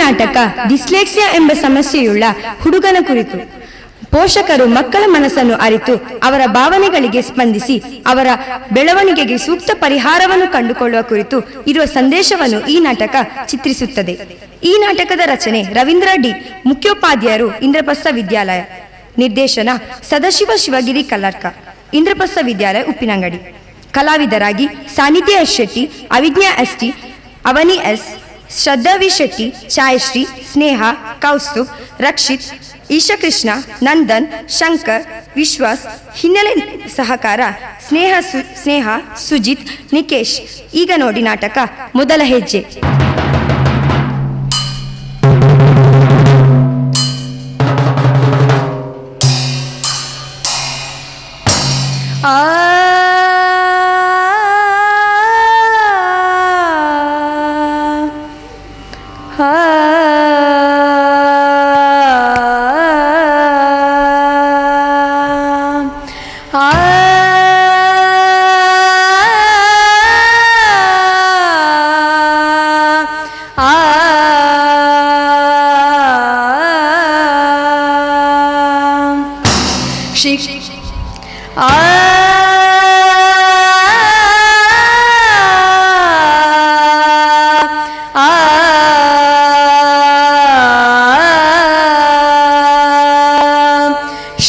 ನಾಟಕ ಡಿಸ್ಲೆಕ್ಸಿಯಾ ಎಂಬ ಸಮಸ್ಯೆಯುಳ್ಳ ಹುಡುಗನ ಕುರಿತು. ಪೋಷಕರು ಮಕ್ಕಳ ಮನಸ್ಸನ್ನು ಅರಿತು ಅವರ ಭಾವನೆಗಳಿಗೆ ಸ್ಪಂದಿಸಿ ಅವರ ಬೆಳವಣಿಗೆಗೆ ಸೂಕ್ತ ಪರಿಹಾರವನ್ನು ಕಂಡುಕೊಳ್ಳುವ ಕುರಿತು ಇರುವ ಸಂದೇಶವನ್ನು ಈ ನಾಟಕ ಚಿತ್ರಿಸುತ್ತದೆ. ಈ ನಾಟಕದ ರಚನೆ ರವೀಂದ್ರ ಡಿ, ಮುಖ್ಯೋಪಾಧ್ಯಾಯರು ಇಂದ್ರಪ್ರಸ್ಥ ವಿದ್ಯಾಲಯ, ನಿರ್ದೇಶನ ಸದಾಶಿವ ಶಿವಗಿರಿ ಕಲ್ಲಡ್ಕ, ಇಂದ್ರಪ್ರಸ್ಥ ವಿದ್ಯಾಲಯ ಉಪ್ಪಿನಂಗಡಿ. ಕಲಾವಿದರಾಗಿ ಸಾನಿಧ್ಯ ಎಸ್ ಶೆಟ್ಟಿ, ಅವಿಜ್ಞಾ ಎಸ್ ಟಿ, ಅವನಿ ಎಸ್, ಶ್ರದ್ಧಾ ವಿ ಶೆಟ್ಟಿ, ಛಾಯಶ್ರೀ, ಸ್ನೇಹ, ಕೌಸ್ತುಭ್, ರಕ್ಷಿತ್, ಈಶಕೃಷ್ಣ, ನಂದನ್, ಶಂಕರ್, ವಿಶ್ವಾಸ್. ಹಿನ್ನೆಲೆ ಸಹಕಾರ ಸ್ನೇಹ, ಸುಜಿತ್, ನಿಕೇಶ್. ಈಗ ನೋಡಿ ನಾಟಕ ಮೊದಲ ಹೆಜ್ಜೆ.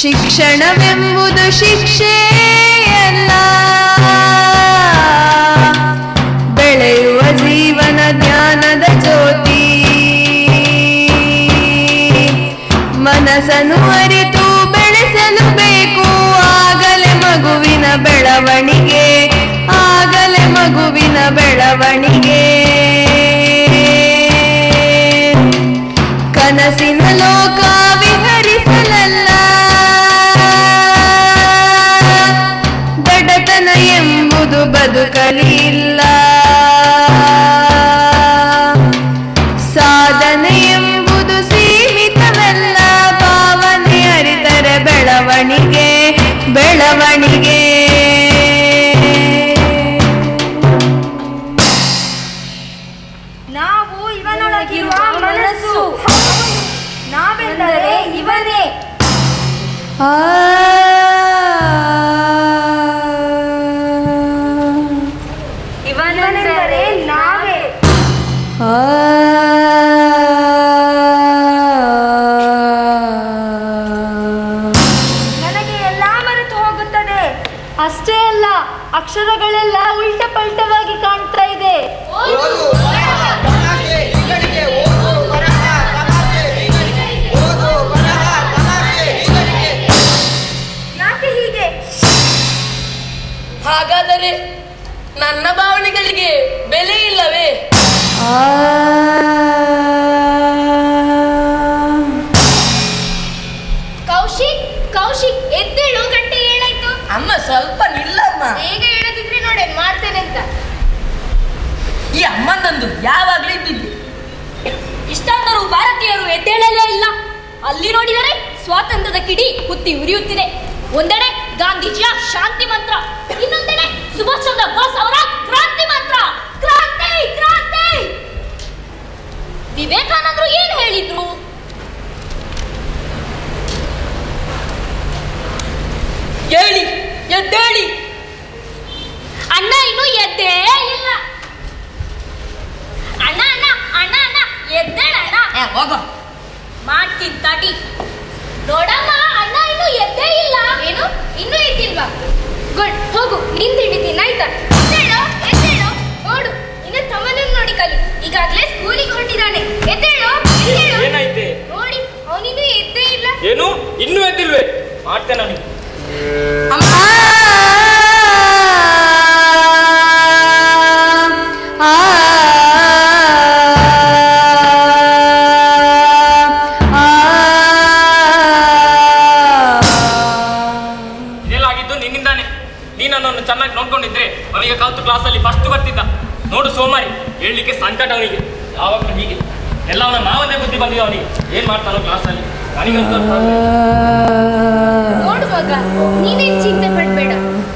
ಶಿಕ್ಷಣವೆಂಬುದು ಶಿಕ್ಷೆಯಲ್ಲ, ಬೆಳೆಯುವ ಜೀವನ ಜ್ಞಾನದ ಜ್ಯೋತಿ. ಮನಸ್ಸನ್ನು ಅರಿತು ಬೆಳೆಸಲು ಬೇಕು, ಆಗಲೇ ಮಗುವಿನ ಬೆಳವಣಿಗೆ, ಆಗಲೇ ಮಗುವಿನ ಬೆಳವಣಿಗೆ. ಕನಸಿನ ಲೋಕ ವಿಹರಿಸಲಲ್ಲ, ದಡತನ ಎಂಬುದು ಬದುಕಲಿಲ್ಲ. ಸಾಧನೆ ಎಂಬುದು ಸೀಮಿತವಲ್ಲ, ಭಾವನೆ ಅರಿತರೆ ಬೆಳವಣಿಗೆ, ಬೆಳವಣಿಗೆ. ನಾವು ಇವನೊಳಗಿರುವ ಮನಸ್ಸು, ನಾವೆಂದರೆ ಇವನೇ. ಇವನೆಂದರೆ ನಾವೇ. ನನಗೆ ಎಲ್ಲ ಮರೆತು ಹೋಗುತ್ತದೆ. ಅಷ್ಟೇ ಅಲ್ಲ, ಅಕ್ಷರಗಳೆಲ್ಲ ಉಲ್ಟ ಪಲ್ಟವಾಗಿ ಕಾಣ್ತಾ ಇದೆ. ಯಾಕೆ ಹೀಗೆ? ಹಾಗಾದರೆ ನನ್ನ ಭಾವನೆಗಳಿಗೆ ಬೆಲೆ ಇಲ್ಲವೇ? ಕೌಶಿಕ್, ಕೌಶಿಕ್, ಎದ್ದೇಳು, ಗಂಟೆ ಏಳಾಯ್ತು. ಅಮ್ಮ ಸ್ವಲ್ಪ ನಿಲ್ಲಮ್ಮ. ಈಗ ಹೇಳದಿದ್ರೆ ನೋಡೇನ್ ಮಾಡ್ತೇನೆ ಅಂತ. ಈ ಅಮ್ಮನಂದು ಯಾವಾಗ್ಲೂ ಇದ್ದಿದ್ದು. ಇಷ್ಟಾದರೂ ಭಾರತೀಯರು ಎದ್ದೇಳಲೇ ಇಲ್ಲ. ಅಲ್ಲಿ ನೋಡಿದರೆ ಸ್ವಾತಂತ್ರ್ಯದ ಕಿಡಿ ಹುತ್ತಿ ಉರಿಯುತ್ತಿದೆ. ಒಂದೆಡೆ ಗಾಂಧೀಜಿಯ ಶಾಂತಿ ಮಂತ್ರ, ಇನ್ನೊಂದೆಡೆ ಸುಭಾಷ್ ಚಂದ್ರ ಬೋಸ್ ಅವರ ಕ್ರಾಂತಿ ಮಂತ್ರ. ಕ್ರಾಂತಿ, ಕ್ರಾಂತಿ. ವಿವೇಕಾನಂದರು ಏನ್ ಹೇಳಿದ್ರು? ಹೇಳಿ, ಎದ್ದೇಳಿ. ಅಣ್ಣ ಇನ್ನೂ ಎದ್ದೇ ಇಲ್ಲ. ಅಣ್ಣ ಅಣ್ಣ ಅಣ್ಣ ಅಣ್ಣ ಎದ್ದೇಳ ಅಣ್ಣ. ಹೋಗ ಮಾಡ್ತೀನಿ ತಡಿ. ನೋಡಮ್ಮ, ಅಣ್ಣ ಇನ್ನೂ ಎದ್ದೇ ಇಲ್ಲ. ಏನು, ಇನ್ನೂ ಎದ್ದಿಲ್ವಾ? ಗುಡ್, ಹೋಗು, ನಿನ್ ತಿಂಡಿದ್ದೀನಿ ಆಯ್ತಾ? ಎದ್ದೇಳು, ಎದ್ದೇಳು. ನೋಡು, ನಿನ್ನ ತಮ್ಮನನ್ನು ನೋಡಿ ಕಲಿ. ಈಗಾಗಲೇ ಸ್ಕೂಲಿಗೆ ಹೊರಟಿದ್ದಾನೆ. ಎದ್ದೇಳು, ಎದ್ದೇಳು. ಏನಾಯ್ತೆ? ನೋಡಿ, ಅವನಿನ್ನೂ ಎದ್ದೇ ಇಲ್ಲ. ಏನು, ಇನ್ನೂ ಎದ್ದಿಲ್ವೇ? ಮಾಡ್ತೇನೆ ಅವನಿಗೆ. ಇದೆಲ್ಲಾಗಿದ್ದು ನಿನ್ನಿಂದಾನೆ. ನೀನು ನನ್ನನ್ನು ಚೆನ್ನಾಗಿ ನೋಡ್ಕೊಂಡಿದ್ರೆ ಅವನಿಗೆ ಕಲ್ತು ಕ್ಲಾಸಲ್ಲಿ ಫಸ್ಟ್ ಬರ್ತಿದ್ದ. ನೋಡು ಸೋಮಾರಿ, ಹೇಳಲಿಕ್ಕೆ ಸಂಕಟ ಅವನಿಗೆ. ಯಾವಾಗಲೂ ಹೀಗೆ ಎಲ್ಲ ಅವನ ಮಾವನೇ ಬುದ್ಧಿ ಬಂದಿದೆ ಅವನಿಗೆ. ಏನ್ ಮಾಡ್ತಾನೋ ಕ್ಲಾಸಲ್ಲಿ ನನಗಂತೂ ನೋಡುವಾಗ ನೀನೇನ್ ಚಿಂತೆ ಪಡ್ಬೇಡ.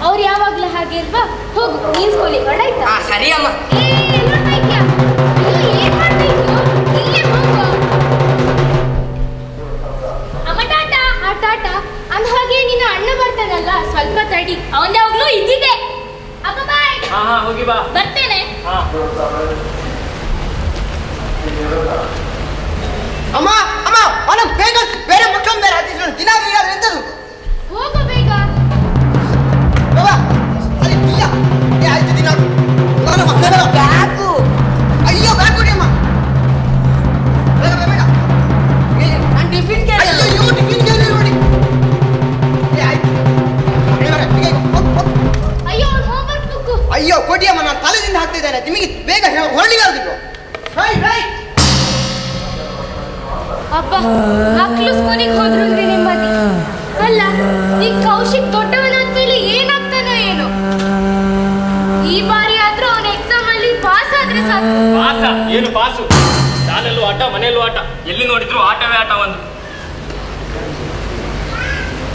ಅವ್ರು ಯಾವಾಗ್ಲೂ ಹಾಗೆ ಅಲ್ವಾ? ಹೋಗು, ನೀನ್ ಸ್ಕೂಲಿಗೆ ಹೊರಡಾಯ್ತಾ? ಸರಿ ಅಮ್ಮ. ಏನ್ ಮಾಡ್ತಾ ಇದ್ಯಾ? ಏನ್ ಮಾಡ್ತಾ ಇದ್ಯೋ? ಇಲ್ಲೇ ಹೋಗು. ಅಮ್ಮ ಅಮ್ಮ ಅವನ ಬೇಗ ಬೇರೆ ಮಕ್ಕಳು ಬೇರೆ ಹತ್ತಿದ್ರು ದಿನ ಎಂತದು ಹೋಗೋ ಬೇಗ. ಬಾಬಾ ಅಲ್ಲಿ ಇಲ್ಲ ಆಯ್ತು ದಿನ ಬ್ಯಾಗು ಅಯ್ಯೋ ಬ್ಯಾಗ್ ಕೊಡಿ ಅಮ್ಮ ಬೇಗ ಬೇಗ ನಾನು ಟಿಫಿನ್ ಅಯ್ಯೋ ಟಿಫಿನ್ ಕೇಳಿ ನೋಡಿ ಆಯ್ತು ಅಯ್ಯೋ ಹೋಮ್ವರ್ಕ್ ಬುಕ್. ಅಯ್ಯೋ ಕೊಡಿ ಅಮ್ಮ ನಾನು ತಲೆದಿಂದ ಹಾಕ್ತಿದ್ದೇನೆ ನಿಮಗೆ ಬೇಗ ಹೊರಡಿಗಾದ್ರು ಹೈ ಹೈ ಅಪ್ಪ ಮಕ್ಕಳು ಸ್ಕೂಲಿಗೆ ಹೋದ್ರು ಅಂದ್ರೆ ನೆಮ್ಮದಿ ಅಲ್ಲ. ಈ ಕೌಶಿಕ್ ದೊಡ್ಡವನಾದ್ಮೇಲೆ ಏನಾಗ್ತಾನೋ ಏನೋ. ಈ ಬಾರಿ ಆದ್ರೂ ಅವನ ಎಕ್ಸಾಮ್ ಅಲ್ಲಿ ಪಾಸ್ ಆದ್ರೆ ಸಾಕು. ಪಾಸ ಏನು ಪಾಸು? ಶಾಲೆಯಲ್ಲೂ ಆಟ, ಮನೆಯಲ್ಲೂ ಆಟ, ಎಲ್ಲಿ ನೋಡಿದ್ರು ಆಟವೇ ಆಟ ಒಂದು.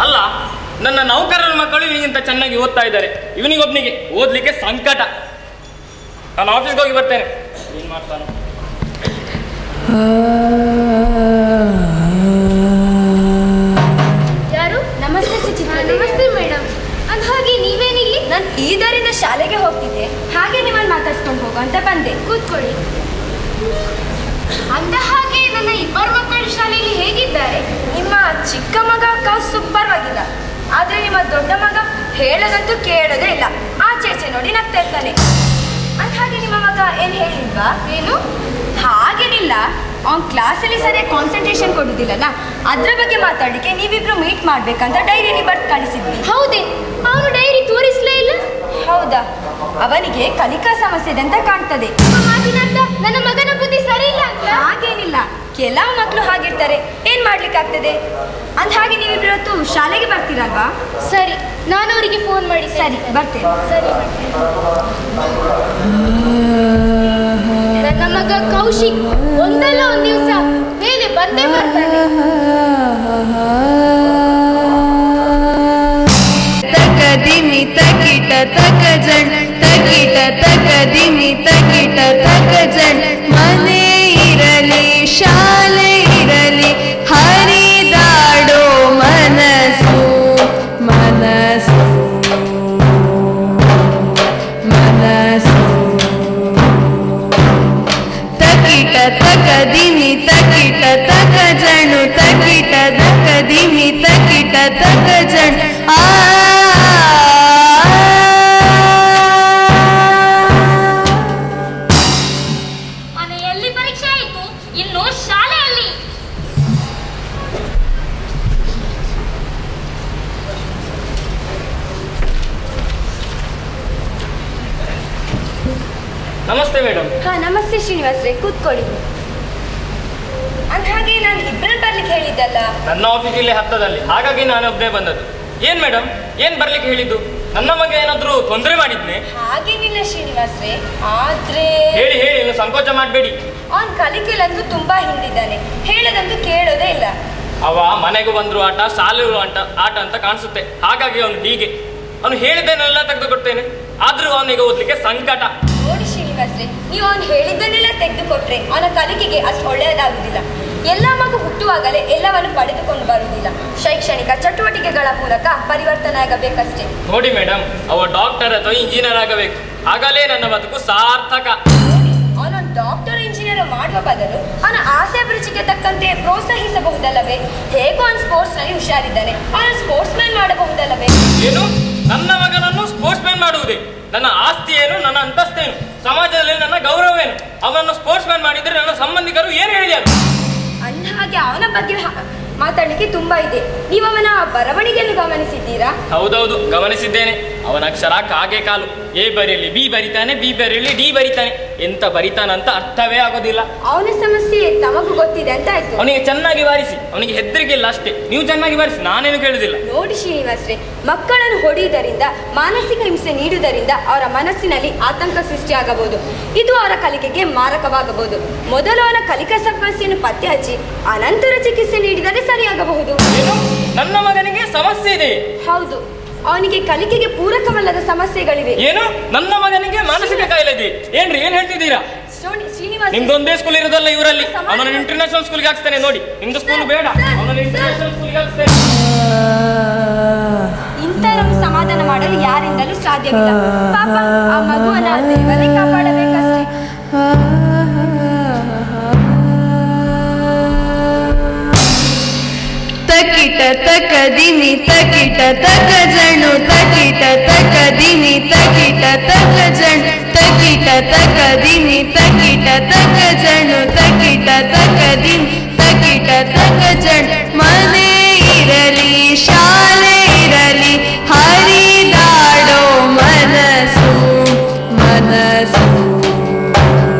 ಅಲ್ಲ, ನನ್ನ ನೌಕರರ ಮಕ್ಕಳು ಇವನಿಗಿಂತ ಚೆನ್ನಾಗಿ ಓದ್ತಾ ಇದ್ದಾರೆ, ಇವನಿಗೊಬ್ನಿಗೆ ಓದ್ಲಿಕ್ಕೆ ಸಂಕಟ. ನಾನು ಆಫೀಸ್ಗೆ ಹೋಗಿ ಬರ್ತೇನೆ. ಏನ್ ಮಾಡ್ತಾನೆ? ಯಾರು? ನಮಸ್ತೆ ಸುಚಿತ್ರ. ನಮಸ್ತೆ ಮೇಡಮ್. ಅಂದ ಹಾಗೆ ನೀವೇನಿಲ್ಲಿ? ನಾನು ಈ ದಾರಿಯಿಂದ ಶಾಲೆಗೆ ಹೋಗ್ತಿದ್ದೆ, ಹಾಗೆ ನಿಮ್ಮನ್ನು ಮಾತಾಡ್ಸ್ಕೊಂಡು ಹೋಗೋ ಅಂತ ಬಂದೆ. ಕೂತ್ಕೊಳ್ಳಿ. ಅಂದ ಹಾಗೆ ನನ್ನ ಇಬ್ಬರು ಮಕ್ಕಳು ಶಾಲೆಯಲ್ಲಿ ಹೇಗಿದ್ದಾರೆ? ನಿಮ್ಮ ಚಿಕ್ಕ ಮಗ ಪರವಾಗಿಲ್ಲ, ಆದ್ರೆ ನಿಮ್ಮ ದೊಡ್ಡ ಮಗ ಹೇಳೋದಂತೂ ಕೇಳೋದೇ ಇಲ್ಲ. ಆಚೆ ನೋಡಿ ನಗ್ತಾ ಇರ್ತಾನೆ. ಅಂದ ಹಾಗೆ ನಿಮ್ಮ ಮಗ ಏನ್ ಹೇಳಿಲ್ವಾ? ಏನು? ಹಾಗೇನಿಲ್ಲ, ಅವ್ನ ಕ್ಲಾಸಲ್ಲಿ ಸರಿಯಾಗಿ ಕಾನ್ಸಂಟ್ರೇಷನ್ ಕೊಡುದಿಲ್ಲಲ್ಲ, ಅದ್ರ ಬಗ್ಗೆ ಮಾತಾಡಲಿಕ್ಕೆ ನೀವಿಬ್ರು ಮೀಟ್ ಮಾಡ್ಬೇಕಂತ ಡೈರಿಯಲ್ಲಿ ಬರ್ದು ಕಳಿಸಿದ್ವಿ. ಹೌದೇ? ಅವನು ಡೈರಿ ತೋರಿಸ್ಲೇ ಇಲ್ಲ. ಹೌದಾ? ಅವನಿಗೆ ಕಲಿಕಾ ಸಮಸ್ಯೆ ಇದೆ ಅಂತ ಕಾಣ್ತದೆ. ಮಾತಿನರ್ಥ ನನ್ನ ಮಗನ ಬುದ್ಧಿ ಸರಿ ಇಲ್ಲ ಅಂತ? ಹಾಗೇನಿಲ್ಲ, ಕೆಲವು ಮಕ್ಕಳು ಹಾಗಿರ್ತಾರೆ, ಏನ್ ಮಾಡ್ಲಿಕ್ಕಾಗ್ತದೆ. ಅಂದ ಹಾಗೆ ನೀವಿಬ್ರು ಇವತ್ತು ಶಾಲೆಗೆ ಬರ್ತೀರಲ್ವಾ? ಸರಿ, ನಾನು ಅವರಿಗೆ ಫೋನ್ ಮಾಡಿ. ಸರಿ, ಬರ್ತೇನೆ. ಸರಿ, ನನ್ನ ಮಗ ಕೌಶಿಕ್ ಒಂದಲ್ಲ ಒಂದು ದಿವಸ ಮೇಲೆ ಬಂದೇ ಬರ್ತಾನೆ. ತಕದಿಮಿ ತಕಿಟ ತಕಜಣ್ ತಕಿಟ ತಕದಿಮಿ ತಕಿಟ ತಕಜಣ್. ಮನೆ ಇರಲಿ ಶಾಲೆ ಇರಲಿ ಹರಿದಾಡೋ ಮನಸ್ಸು ಮನಸ್ಸು ಮನಸ್ಸು. ತಕಿಟ ತಕದಿಮಿ ತಕಿಟ ತಕಜಣು ತಕಿಟ ತಕದಿಮಿ ತಕಿಟ ತಕಜಣ್. ಮನೆಯಲ್ಲಿ ಪರೀಕ್ಷೆ ಆಯಿತು, ಇನ್ನು ಶಾಲೆಯಲ್ಲಿ. ನಮಸ್ತೆ ಮೇಡಮ್. ಹಾ ನಮಸ್ತೆ ಶ್ರೀನಿವಾಸ್ರೆ, ಕೂತ್ಕೊಳ್ಳಿ. ಅಂದ ಹಾಗೆ ನಾನು ಇಬ್ಬರನ್ನು ಬರ್ಲಿಕ್ಕೆ ಹೇಳಿದ್ದಲ್ಲ. ನನ್ನ ಆಫೀಸ್ ಇಲ್ಲಿ ಹತ್ತದಲ್ಲಿ, ಹಾಗಾಗಿ ನಾನೊಬ್ಬನೇ ಬಂದದ್ದು. ಏನ್ ಮೇಡಮ್, ಏನ್ ಬರ್ಲಿಕ್ಕೆ ಹೇಳಿದ್ದು? ನನ್ನ ಮಗ ಏನಾದ್ರೂ ತೊಂದರೆ ಮಾಡಿದ್ನೆ? ಹಾಗೇನಿಲ್ಲ ಶ್ರೀನಿವಾಸ್ರೆ, ಆದ್ರೆ ಹೇಳಿ ಹೇಳಿ, ಇನ್ನು ಸಂಕೋಚ ಮಾಡಬೇಡಿ. ಅವನ್ ಕಲಿಕೆಲಂತೂ ತುಂಬಾ ಹಿಂದಿದ್ದಾನೆ, ಹೇಳದಂತೂ ಕೇಳೋದೇ ಇಲ್ಲ. ಅವ ಮನೆಗೂ ಬಂದ್ರು ಆಟ, ಶಾಲೆಗೂ ಆಟ ಅಂತ ಕಾಣಿಸುತ್ತೆ. ಹಾಗಾಗಿ ಅವನು ಹೀಗೆ. ಅವನು ಹೇಳಿದ್ದೇನೆಲ್ಲ ತೆಗೆದುಕೊಡ್ತೇನೆ, ಆದ್ರೂ ಅವನಿಗೆ ಓದ್ಲಿಕ್ಕೆ ಸಂಕಟ. ನೋಡಿ ಶ್ರೀನಿವಾಸ್ರೆ, ನೀವು ಅವನು ಹೇಳಿದ್ದನ್ನೆಲ್ಲ ತೆಗೆದುಕೊಟ್ರೆ ಅವನ ಕಲಿಕೆಗೆ ಅಷ್ಟು ಒಳ್ಳೆಯದಾಗುದಿಲ್ಲ. ಎಲ್ಲ ಮಗು ಹುಟ್ಟುವಾಗಲೇ ಎಲ್ಲವನ್ನು ಪಡೆದುಕೊಂಡು ಬರುವುದಿಲ್ಲ. ಶೈಕ್ಷಣಿಕ ಚಟುವಟಿಕೆಗಳ ಮೂಲಕ ಪರಿವರ್ತನೆ ಆಗಬೇಕಷ್ಟೇ. ನೋಡಿ ಮೇಡಮ್, ಅವ ಡಾಕ್ಟರ್ ಅಥವಾ ಇಂಜಿನಿಯರ್ ಆಗಬೇಕು, ಆಗಲೇ ನನ್ನ ಬದುಕು ಸಾರ್ಥಕ. ಅವನು ಡಾಕ್ಟರ್ ಇಂಜಿನಿಯರ್ ಮಾಡುವ ಬದಲು ಅವನ ಆಸೆ ಅಭಿರುಚಿಗೆ ತಕ್ಕಂತೆ ಪ್ರೋತ್ಸಾಹಿಸಬಹುದಲ್ಲವೇ? ಹೇಗೂ ಅವನು ಸ್ಪೋರ್ಟ್ಸ್ ನಲ್ಲಿ ಹುಷಾರಿದ್ದಾನೆ, ಅವನು ಸ್ಪೋರ್ಟ್ಸ್ ಮ್ಯಾನ್ ಮಾಡಬಹುದಲ್ಲವೇ? ಏನು, ನನ್ನ ಮಗನನ್ನು ಸ್ಪೋರ್ಟ್ಸ್ ಮ್ಯಾನ್ ಮಾಡುವುದೇ? ನನ್ನ ಆಸ್ತಿ ಏನು, ನನ್ನ ಅಂತಸ್ತೇನು, ಸಮಾಜದಲ್ಲಿ ನನ್ನ ಗೌರವವೇನು? ಅವನನ್ನು ಸ್ಪೋರ್ಟ್ಸ್ ಮ್ಯಾನ್ ಮಾಡಿದ್ರೆ ನನ್ನ ಸಂಬಂಧಿಕರು ಏನು ಹೇಳಿದರು? ಅಂದ ಹಾಗೆ ಅವನ ಬಗ್ಗೆ ಮಾತಾಡಲಿಕ್ಕೆ ತುಂಬಾ ಇದೆ. ನೀವು ಅವನ ಬರವಣಿಗೆಯನ್ನು ಗಮನಿಸಿದ್ದೀರಾ? ಹೌದೌದು, ಗಮನಿಸಿದ್ದೇನೆ. ಅವನ ಅಕ್ಷರ ಕಾಗೆ ಕಾಲು. ಎ ಬರೆಯಲ್ಲಿ ಬಿ ಬರಿತಾನೆ, ಬಿ ಬರೆಯಲ್ಲಿ ಡಿ ಬರಿತಾನೆ. ಎಂತ ಬರಿತಾನಂತ ಅರ್ಥವೇ ಆಗೋದಿಲ್ಲ. ಅವನ ಸಮಸ್ಯೆ ತಮಗೂ ಗೊತ್ತಿದೆ ಅಂತ ಆಯ್ತು. ಅವನಿಗೆ ಚೆನ್ನಾಗಿ ಬಾರಿಸಿ, ಅವನಿಗೆ ಹೆದರಿಕೆ ಇಲ್ಲ ಅಷ್ಟೇ. ನೀವು ಚೆನ್ನಾಗಿ ಬಾರಿಸಿ, ನಾನೇನು ಕೇಳುದಿಲ್ಲ. ನೋಡಿ ಶ್ರೀನಿವಾಸ್ರೆ, ಮಕ್ಕಳನ್ನು ಹೊಡೆಯುವುದರಿಂದ, ಮಾನಸಿಕ ಹಿಂಸೆ ನೀಡುವುದರಿಂದ ಅವರ ಮನಸ್ಸಿನಲ್ಲಿ ಆತಂಕ ಸೃಷ್ಟಿಯಾಗಬಹುದು. ಇದು ಅವರ ಕಲಿಕೆಗೆ ಮಾರಕವಾಗಬಹುದು. ಮೊದಲು ಅವನ ಕಲಿಕಾ ಸಮಸ್ಯೆಯನ್ನು ಪತ್ತೆ ಹಚ್ಚಿ ಅನಂತರ ಚಿಕಿತ್ಸೆ ನೀಡಿದರೆ ಸರಿಯಾಗಬಹುದು. ಏನು, ನನ್ನ ಮಗನಿಗೆ ಸಮಸ್ಯೆ ಇದೆ? ಹೌದು, ಅವನಿಗೆ ಕಲಿಕೆಗೆ ಪೂರಕವಲ್ಲದ ಸಮಸ್ಯೆಗಳಿವೆ. ಏನು, ನನ್ನ ಮಗನಿಗೆ ಮಾನಸಿಕ ಕಾಯಿಲೆ ಇದೆ? ಏನ್ರಿ, ಏನ್ ಹೇಳ್ತಿದ್ದೀರಾ? ಶ್ರೀನಿವಾಸ್, ನಿಮ್ದೊಂದೇ ಸ್ಕೂಲ್ ಇರೋದಲ್ಲ ಇವರಲ್ಲಿ. ಅವನನ್ನು ಇಂಟರ್ನ್ಯಾಷನಲ್ ಸ್ಕೂಲ್ಗೆ ಹಾಕ್ಸ್ತೇನೆ. ನೋಡಿ, ನಿಮ್ದು ಸ್ಕೂಲ್ ಬೇಡ, ಅವನನ್ನು ಇಂಟರ್ನ್ಯಾಷನಲ್ ಸ್ಕೂಲ್ಗೆ ಹಾಕ್ಸ್ತೇನೆ. ಇಂಥವರನ್ನು ಸಮಾಧಾನ ಮಾಡಲು ಯಾರಿಂದಲೂ ಸಾಧ್ಯವಿಲ್ಲ. ಪಾಪ ಆ ಮಗುವನ್ನ ದೇವರೇ ಕಾಪಾಡಬೇಕಷ್ಟೇ. ದಿಮಿ ತಕಿಟ ತಕ ಜಣು ತಕಿಟ ತಕ ದಿಮಿ ತಕಿಟ ತಕ ಜಣು ತಕಿಟ ತಕ ದಿಮಿ ತಕಿಟ ತಕ ಜಣು ತಕಿಟ ತಕ ದಿಮಿ ತಕಿಟ ತಕ ಜಣು ಮನೆ ಇರಲಿ ಶಾಲೆ ಇರಲಿ ಹರಿದಾಡೋ ಮನಸ್ಸು ಮನಸ್ಸು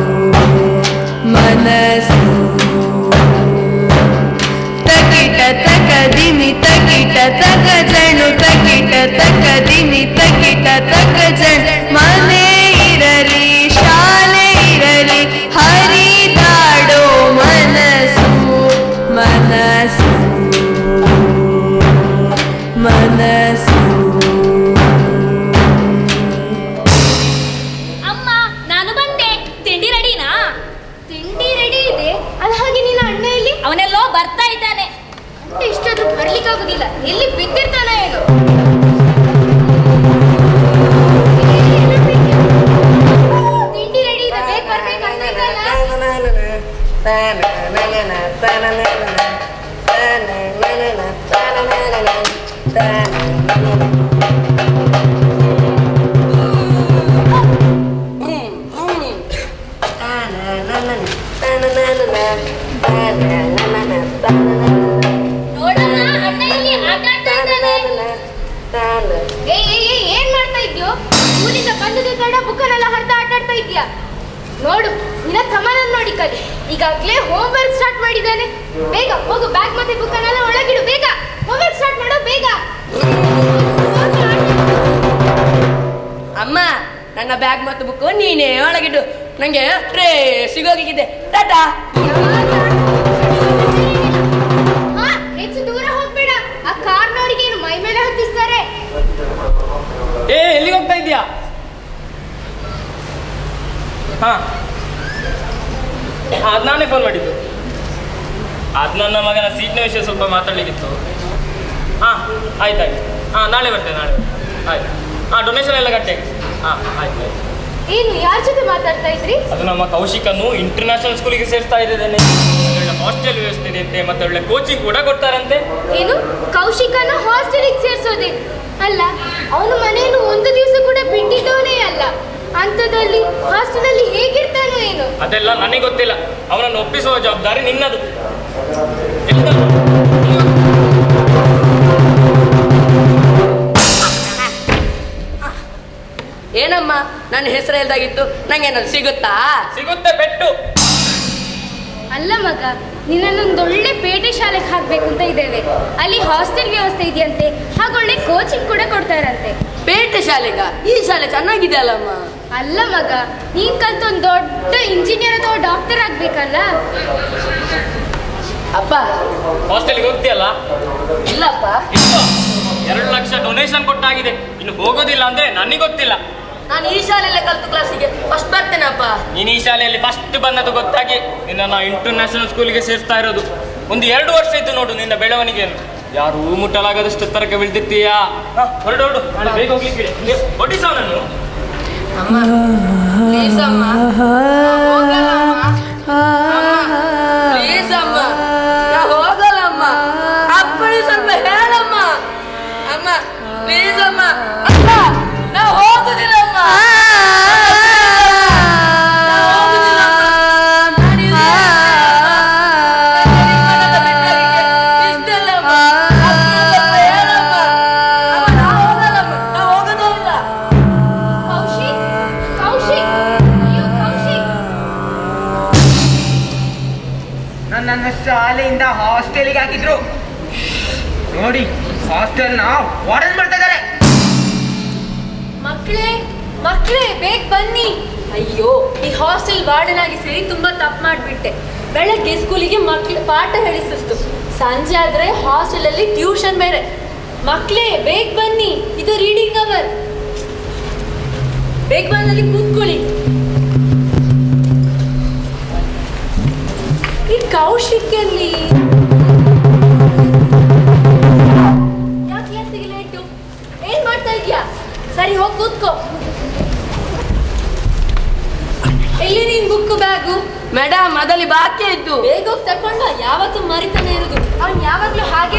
ಮನಸ್ಸು ತಕಿಟ ತಕ ದಿಮಿ ತಕಿಟ ತಕ ಜಣು ತಕಿಟ ತಕ ದಿಮಿ ತಕಿಟ ತಕ ಜಣು ಮನೆ ಇರಲಿ ಶಾಲೆ ಇರಲಿ ಹರಿದಾಡೋ ಮನಸ್ಸು ಮನಸ್ಸು ಮನಸ್ಸು. ಅಮ್ಮ ನಾನು ಬಂದೆ. ತಿಂಡಿ ರೆಡಿನಾ? ತಿಂಡಿ ರೆಡಿ ಇದೆ. ಅಲ್ಲ ಹಾಗೆ ನಿನ್ನ ಅಣ್ಣ ಎಲ್ಲಿ? ಅವನೆಲ್ಲೋ ಬರ್ತಾ ಇದ್ದಾನೆ. ಅಂದ್ರೆ ಇಷ್ಟಾದ್ರೂ ಬರ್ಲಿಕ್ಕಾಗುದಿಲ್ಲ. ಎಲ್ಲಿ ಬಿದ್ದಿರ್ತಾನೆ ಏನು? ತಿಂಡಿ ರೆಡಿ ಇದೆ, ಬೇಗ ಬರ್ಬೇಕಂತ ಇದಲ್ಲ. ನೋಡಮ್ಮ, ಅಣ್ಣ ಇಲ್ಲಿ ಆಟ ಆಡ್ತಾ ಇದ್ದಾನೆ. ಏನ್ ಮಾಡ್ತಾ ಇದ್ಯೋ? ಊರಿಂದ ಬಂದದ ತಡ ಬುಕ್ಕನೆಲ್ಲ ಹರಿದು ಆಟ ಆಡ್ತಾ ಇದ್ಯಾ? ನೋಡು, ನಿನ್ನ ತಮ್ಮನ ನೋಡಿ ಕಲಿ. ಈಗಾಗ್ಲೇ ಹೋಮ್ ವರ್ಕ್ ಸ್ಟಾರ್ಟ್ ಮಾಡಿದ್ದಾನೆ. ಬೇಗ ಹೋಗು, ಬ್ಯಾಗ್ ಮತ್ತೆ ಬುಕ್ಕನೆಲ್ಲ ಒಳಗಿಡು. ಬೇಗ ಹೋಮ್ ವರ್ಕ್ ಸ್ಟಾರ್ಟ್ ಮಾಡೋ, ಬೇಗ. ಅಮ್ಮ, ನನ್ನ ಬ್ಯಾಗ್ ಮತ್ತು ಬುಕ್ ನೀನೇ ಒಳಗಿಡು. ನಂಗೆ ಟ್ರೇ ಸಿಗೋಗಿದೆ. ಟಾಟಾ. ಹೆಚ್ಚು ದೂರ ಹೋಗ್ಬೇಡ. ಆ ಕಾರ್ನವರಿಗೆ ಏನು ಮೈ ಮೇಲೆ ಹತ್ತಿಸ್ತಾರೆ. ಎಲ್ಲಿಗೆ ಹೋಗ್ತಾ ಇದ್ಯಾ? ಹಾ, ಅದು ನಾನೇ ಫೋನ್ ಮಾಡಿದ್ದು. ಅದು ನನ್ನ ಮಗನ ಸೀಟ್ನ ವಿಷಯ ಸ್ವಲ್ಪ ಮಾತಾಡ್ಲಿಕ್ಕಿತ್ತು. ಹಾಂ, ಆಯ್ತಾಯ್ತು. ಹಾಂ, ನಾಳೆ ಬರ್ತೇನೆ. ನಾಳೆ ಆಯ್ತು. ಹಾಂ, ಡೊನೇಷನ್ ಎಲ್ಲ ಕಟ್ಟೆ. ಹಾಂ, ಆಯ್ತು ಆಯ್ತು. ಏನು, ಯಾರ ಜೊತೆ ಮಾತಾಡ್ತಾ ಇದ್ರಿ? ಅದು ನಮ್ಮ ಕೌಶಿಕನ್ನು ಇಂಟರ್ನ್ಯಾಷನಲ್ ಸ್ಕೂಲಿಗೆ ಸೇರಿಸ್ತಾ ಇದ್ದೇನೆ. ಒಳ್ಳೆ ಹಾಸ್ಟೆಲ್ ವ್ಯವಸ್ಥೆ ಇದೆ ಅಂತೆ, ಮತ್ತೆ ಒಳ್ಳೆ ಕೋಚಿಂಗ್ ಕೂಡ ಕೊಡ್ತಾರಂತೆ. ಏನು, ಕೌಶಿಕನ ಹಾಸ್ಟೆಲಿಗೆ ಸೇರ್ಸೋದೆ? ಅಲ್ಲ, ಅವನು ಮನೆಯನ್ನು ಒಂದು ದಿವಸ ಕೂಡ ಬಿಟ್ಟಿದ್ದವನೇ ಅಲ್ಲ. ಅಂಥದ್ದಲ್ಲಿ ಹಾಸ್ಟೆಲಲ್ಲಿ ಹೇಗಿರ್ತಾನೋ ಏನು? ಅದೆಲ್ಲ ನನಗೆ ಗೊತ್ತಿಲ್ಲ. ಅವನನ್ನು ಒಪ್ಪಿಸುವ ಜವಾಬ್ದಾರಿ ನಿನ್ನದು. ಏನಮ್ಮ, ನನ್ನ ಹೆಸರು ಹೇಳ್ದಾಗಿತ್ತು. ನಂಗೆ ಏನಾದ್ರು ಸಿಗುತ್ತಾ? ಸಿಗುತ್ತೆ ಪೆಟ್ಟು. ಅಲ್ಲ ಮಗ, ನಿನ್ನೊಂದೊಳ್ಳೆ ಪೇಟೆ ಶಾಲೆಗೆ ಹಾಕ್ಬೇಕು ಅಂತ ಇದ್ದೇವೆ. ಅಲ್ಲಿ ಹಾಸ್ಟೆಲ್ ವ್ಯವಸ್ಥೆ ಇದೆಯಂತೆ, ಹಾಗೊಳ್ಳೆ ಕೋಚಿಂಗ್ ಕೂಡ ಕೊಡ್ತಾರಂತೆ. ಪೇಟೆ ಶಾಲೆಗ? ಈ ಶಾಲೆ ಚೆನ್ನಾಗಿದೆ ಅಲ್ಲಮ್ಮ. ಅಲ್ಲ ಮಗ, ನೀನ್ ಕಲ್ತು ಒಂದು ದೊಡ್ಡ ಇಂಜಿನಿಯರ್ ಅಥವಾ ಡಾಕ್ಟರ್ ಆಗ್ಬೇಕಲ್ಲ. ಅಪ್ಪ, ಹಾಸ್ಟೆಲ್ಗೆ ಹೋಗ್ತೀಯಲ್ಲ? ಇಲ್ಲಪ್ಪ. 2 ಲಕ್ಷ ಡೊನೇಷನ್ ಕೊಟ್ಟಾಗಿದೆ. ಇನ್ನು ಹೋಗೋದಿಲ್ಲ ಅಂದ್ರೆ ನನಗೆ ಗೊತ್ತಿಲ್ಲ. ನಾನು ಈ ಶಾಲೆಯಲ್ಲೇ ಕಲ್ತು ಕ್ಲಾಸಿಗೆ ಫಸ್ಟ್ ಬರ್ತೇನಪ್ಪ. ನೀನು ಈ ಶಾಲೆಯಲ್ಲಿ ಫಸ್ಟ್ ಬಂದದ್ದು ಗೊತ್ತಾಗಿ ನಿನ್ನ ಇಂಟರ್ನ್ಯಾಷನಲ್ ಸ್ಕೂಲಿಗೆ ಸೇರಿಸ್ತಾ ಇರೋದು. ಒಂದು 2 ವರ್ಷ ಇದ್ದು ನೋಡು ನಿನ್ನ ಬೆಳವಣಿಗೆಯನ್ನು. ಯಾರು ಮುಟ್ಟಲಾಗದಷ್ಟು ತರಕ್ಕೆ ಬೆಳೆದಿರ್ತೀಯಾ? ಹೊರಡು ಹೊರಡು, ನಾಳೆ ಬೇಗ ಹೋಗ್ಲಿಕ್ಕೆ ಹೊಡಿಸ ನಾನು. ಅಮ್ಮ, ಪ್ಲೀಸ್ ಅಮ್ಮ, ಪ್ಲೀಸ್ ಅಮ್ಮ, ನಾ ಹೋಗಲ್ಲಮ್ಮ. ಅಪ್ಪಳಿ ಸ್ವಲ್ಪ ಹೇಳಮ್ಮ. ಅಮ್ಮ, ಪ್ಲೀಸ್ ಅಮ್ಮ. ಅಮ್ಮ, ನಾ ಹೋಗುದಿಲ್ಲಮ್ಮ. ನನ್ನ ಶಾಲೆಯಿಂದ ಹಾಸ್ಟೆಲಿಗೆ ಹಾಕಿದ್ರು ನೋಡಿ. ಹಾಸ್ಟೆಲ್ನ ವಾರ್ಡನ್ ಮಾಡ್ತಾ ಇದ್ದಾರೆ. ಮಕ್ಕಳೇ ಬೇಗ ಬನ್ನಿ. ಅಯ್ಯೋ, ಈ ಹಾಸ್ಟೆಲ್ ವಾರ್ಡನ್ ಆಗಿ ಸೇರಿ ತುಂಬಾ ತಪ್ಪು ಮಾಡಿಬಿಟ್ಟೆ. ಬೆಳಗ್ಗೆ ಸ್ಕೂಲಿಗೆ ಮಕ್ಳು ಪಾಠ ಹೇಳಿ ಸುಸ್ತು, ಸಂಜೆ ಆದ್ರೆ ಹಾಸ್ಟೆಲ್ ಅಲ್ಲಿ ಟ್ಯೂಷನ್ ಬೇರೆ. ಮಕ್ಕಳೇ ಬೇಗ ಬನ್ನಿ, ಇದು ರೀಡಿಂಗ್ ಅವರ್. ಬೇಗ ಬಂದಲ್ಲಿ ಕೂತ್ಕೊಳ್ಳಿ. ಈ ಕೌಶಿಕಲ್ಲಿ ಯಾಕೆ ಕ್ಲಾಸಿಗೆ ಲೇಟು? ಏನ್ ಮಾಡ್ತಾ ಇದ್ಯಾ? ಸರಿ, ಹೋಗಿ ಕೂತ್ಕೋ. ಎಲ್ಲಿ ನೀನ್ ಬುಕ್ ಬ್ಯಾಗು? ಮೇಡಮ್ ಅದಲ್ಲಿ ಬಾಕಿ ಇತ್ತು. ಬೇಗ ಹೋಗಿ ತಕೊಂಡ, ಯಾವತ್ತೂ ಮರಿತಾನೆ ಇರುದು ಅವ್ನು, ಯಾವಾಗ್ಲೂ ಹಾಗೆ.